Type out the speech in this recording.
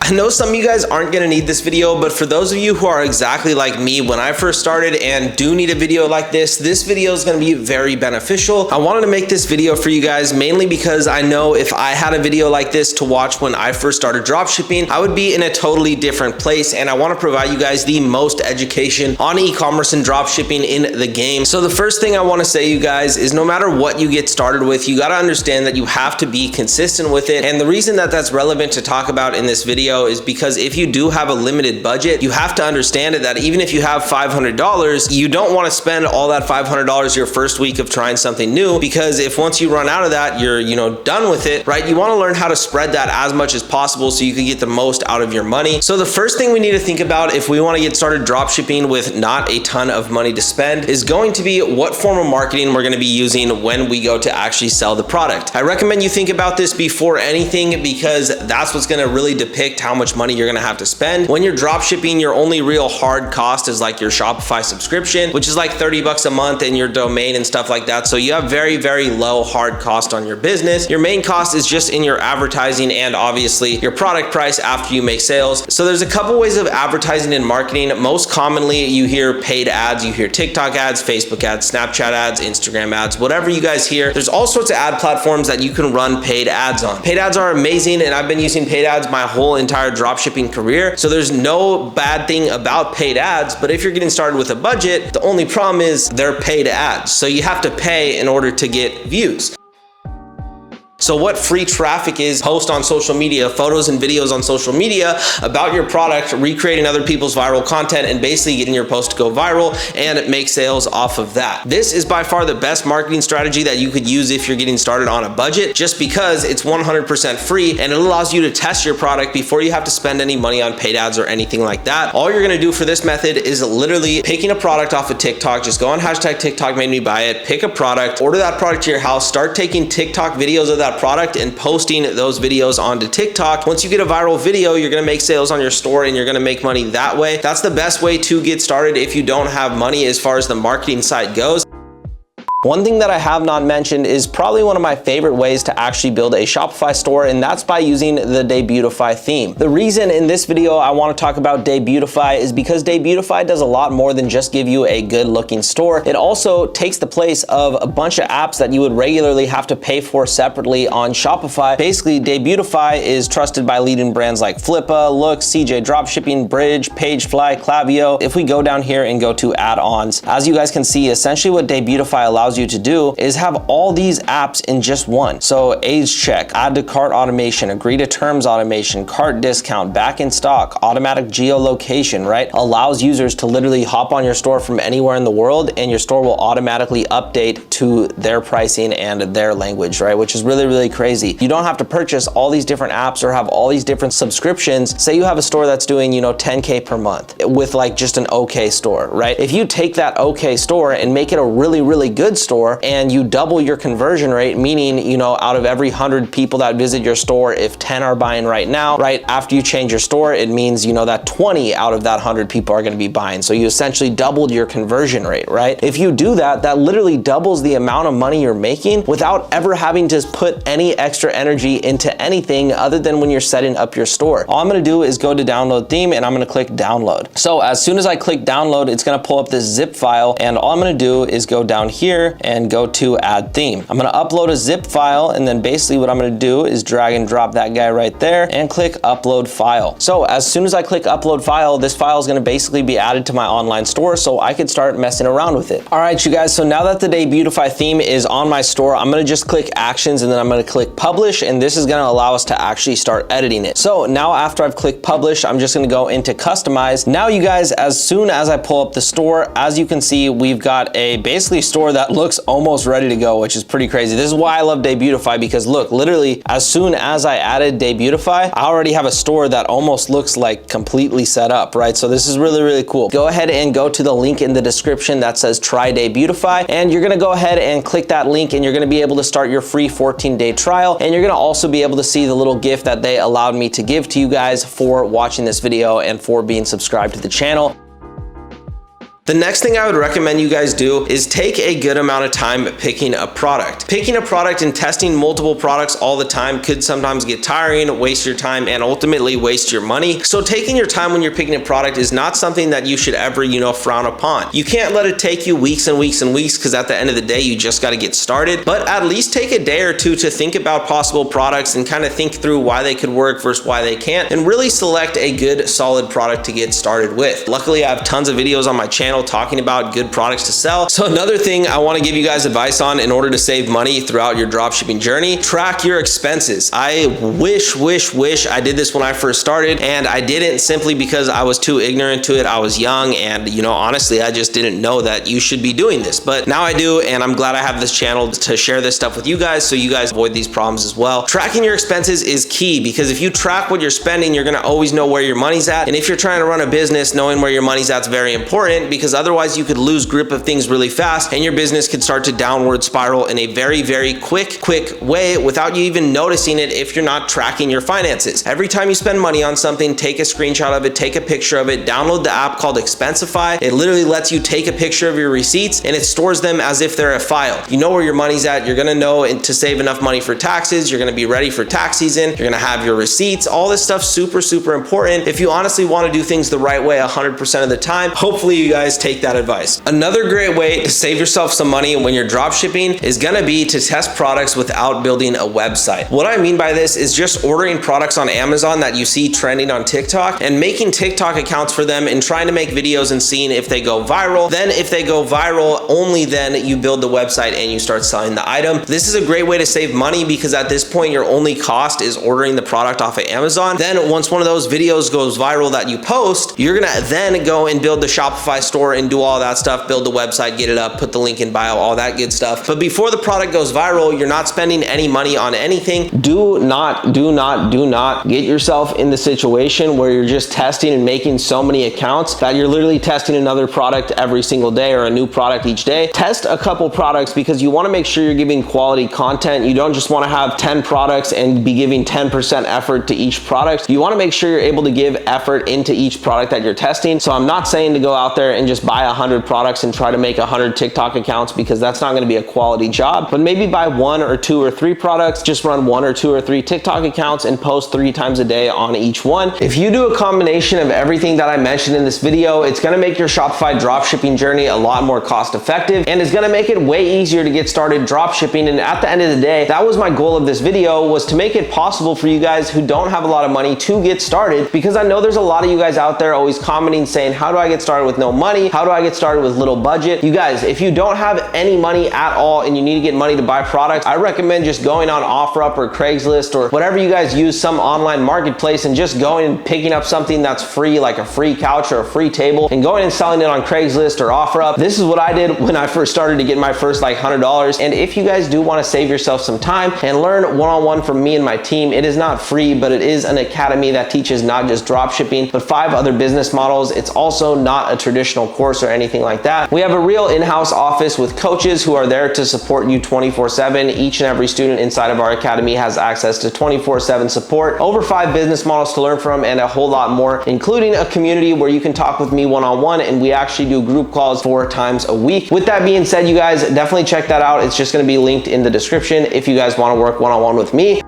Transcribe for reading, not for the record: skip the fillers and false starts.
I know some of you guys aren't gonna need this video, but for those of you who are exactly like me when I first started and do need a video like this video is gonna be very beneficial. I wanted to make this video for you guys mainly because I know if I had a video like this to watch when I first started dropshipping, I would be in a totally different place, and I wanna provide you guys the most education on e-commerce and dropshipping in the game. So the first thing I wanna say, you guys, is no matter what you get started with, you gotta understand that you have to be consistent with it. And the reason that that's relevant to talk about in this video is because if you do have a limited budget, you have to understand it that even if you have $500, you don't wanna spend all that $500 your first week of trying something new, because if once you run out of that, you're done with it, right? You wanna learn how to spread that as much as possible so you can get the most out of your money. So the first thing we need to think about if we wanna get started dropshipping with not a ton of money to spend is going to be what form of marketing we're gonna be using when we go to actually sell the product. I recommend you think about this before anything, because that's what's gonna really depict how much money you're gonna have to spend. When you're dropshipping, your only real hard cost is like your Shopify subscription, which is like 30 bucks a month, and your domain and stuff like that. So you have very, very low hard cost on your business. Your main cost is just in your advertising and obviously your product price after you make sales. So there's a couple ways of advertising and marketing. Most commonly you hear paid ads, you hear TikTok ads, Facebook ads, Snapchat ads, Instagram ads, whatever you guys hear. There's all sorts of ad platforms that you can run paid ads on. Paid ads are amazing, and I've been using paid ads my whole entire dropshipping career. So there's no bad thing about paid ads, but if you're getting started with a budget, the only problem is they're paid ads. So you have to pay in order to get views. So what free traffic is, post on social media, photos and videos on social media about your product, recreating other people's viral content, and basically getting your post to go viral and make sales off of that. This is by far the best marketing strategy that you could use if you're getting started on a budget, just because it's 100% free and it allows you to test your product before you have to spend any money on paid ads or anything like that. All you're gonna do for this method is literally picking a product off of TikTok. Just go on hashtag TikTok made me buy it, pick a product, order that product to your house, start taking TikTok videos of that product and posting those videos onto TikTok. Once you get a viral video, you're gonna make sales on your store and you're gonna make money that way. That's the best way to get started if you don't have money as far as the marketing side goes. One thing that I have not mentioned is probably one of my favorite ways to actually build a Shopify store, and that's by using the Debutify theme. The reason in this video I want to talk about Debutify is because Debutify does a lot more than just give you a good looking store. It also takes the place of a bunch of apps that you would regularly have to pay for separately on Shopify. Basically, Debutify is trusted by leading brands like Flippa, Look, CJ Dropshipping, Bridge, Pagefly, Klaviyo. If we go down here and go to add-ons, as you guys can see, essentially what Debutify allows you to do is have all these apps in just one. So age check, add to cart automation, agree to terms automation, cart discount, back in stock, automatic geolocation, right? Allows users to literally hop on your store from anywhere in the world, and your store will automatically update to their pricing and their language, right? Which is really, really crazy. You don't have to purchase all these different apps or have all these different subscriptions. Say you have a store that's doing, 10K per month with like just an okay store, right? If you take that okay store and make it a really, really good store, and you double your conversion rate, meaning, out of every 100 people that visit your store, if 10 are buying right now, right, after you change your store, it means, that 20 out of that 100 people are gonna be buying. So you essentially doubled your conversion rate, right? If you do that, that literally doubles the amount of money you're making without ever having to put any extra energy into anything other than when you're setting up your store. All I'm gonna do is go to download theme, and I'm gonna click download. So as soon as I click download, it's gonna pull up this zip file, and all I'm gonna do is go down here and go to add theme. I'm gonna upload a zip file, and then basically what I'm gonna do is drag and drop that guy right there and click upload file. So as soon as I click upload file, this file is gonna basically be added to my online store so I could start messing around with it. All right, you guys, so now that the Debutify theme is on my store, I'm gonna just click actions, and then I'm gonna click publish, and this is gonna allow us to actually start editing it. So now after I've clicked publish, I'm just gonna go into customize. Now you guys, as soon as I pull up the store, as you can see, we've got a basically store that looks almost ready to go, which is pretty crazy. This is why I love Debutify, because look, literally as soon as I added Debutify, I already have a store that almost looks like completely set up, right? So this is really, really cool. Go ahead and go to the link in the description that says try Debutify, and you're gonna go ahead and click that link, and you're gonna be able to start your free 14-day trial, and you're gonna also be able to see the little gift that they allowed me to give to you guys for watching this video and for being subscribed to the channel. The next thing I would recommend you guys do is take a good amount of time picking a product. Picking a product and testing multiple products all the time could sometimes get tiring, waste your time, and ultimately waste your money. So taking your time when you're picking a product is not something that you should ever, frown upon. You can't let it take you weeks and weeks and weeks, because at the end of the day, you just got to get started. But at least take a day or two to think about possible products and kind of think through why they could work versus why they can't, and really select a good solid product to get started with. Luckily, I have tons of videos on my channel talking about good products to sell. So another thing I want to give you guys advice on in order to save money throughout your dropshipping journey: track your expenses. I wish I did this when I first started, and I didn't, simply because I was too ignorant to it. I was young, and honestly, I just didn't know that you should be doing this. But now I do, and I'm glad I have this channel to share this stuff with you guys, so you guys avoid these problems as well. Tracking your expenses is key, because if you track what you're spending, you're gonna always know where your money's at. And if you're trying to run a business, knowing where your money's at is very important, because otherwise you could lose grip of things really fast, and your business could start to downward spiral in a very quick way without you even noticing it if you're not tracking your finances. Every time you spend money on something, take a screenshot of it, take a picture of it, download the app called Expensify. It literally lets you take a picture of your receipts, and it stores them as if they're a file. You know where your money's at. You're gonna know to save enough money for taxes. You're gonna be ready for tax season. You're gonna have your receipts. All this stuff super important if you honestly want to do things the right way 100% of the time. Hopefully you guys take that advice. Another great way to save yourself some money when you're drop shipping is gonna be to test products without building a website. What I mean by this is just ordering products on Amazon that you see trending on TikTok and making TikTok accounts for them and trying to make videos and seeing if they go viral. Then if they go viral, only then you build the website and you start selling the item. This is a great way to save money, because at this point your only cost is ordering the product off of Amazon. Then once one of those videos goes viral that you post, you're gonna then go and build the Shopify store and do all that stuff, build the website, get it up, put the link in bio, all that good stuff. But before the product goes viral, you're not spending any money on anything. Do not get yourself in the situation where you're just testing and making so many accounts that you're literally testing another product every single day or a new product each day. Test a couple products, because you want to make sure you're giving quality content. You don't just want to have 10 products and be giving 10% effort to each product. You want to make sure you're able to give effort into each product that you're testing. So I'm not saying to go out there and just buy 100 products and try to make 100 TikTok accounts, because that's not going to be a quality job. But maybe buy 1 or 2 or 3 products, just run 1 or 2 or 3 TikTok accounts and post 3 times a day on each one. If you do a combination of everything that I mentioned in this video, it's going to make your Shopify dropshipping journey a lot more cost effective, and it's going to make it way easier to get started dropshipping. And at the end of the day, that was my goal of this video, was to make it possible for you guys who don't have a lot of money to get started, because I know there's a lot of you guys out there always commenting saying, how do I get started with no money? How do I get started with little budget? You guys, if you don't have any money at all and you need to get money to buy products, I recommend just going on OfferUp or Craigslist or whatever you guys use, some online marketplace, and just going and picking up something that's free, like a free couch or a free table, and going and selling it on Craigslist or OfferUp. This is what I did when I first started to get my first like $100. And if you guys do want to save yourself some time and learn one-on-one from me and my team, it is not free, but it is an academy that teaches not just drop shipping, but 5 other business models. It's also not a traditional course or anything like that. We have a real in-house office with coaches who are there to support you 24/7. Each and every student inside of our academy has access to 24/7 support, over 5 business models to learn from, and a whole lot more, including a community where you can talk with me one-on-one, and we actually do group calls 4 times a week. With that being said, you guys definitely check that out. It's just going to be linked in the description if you guys want to work one-on-one with me.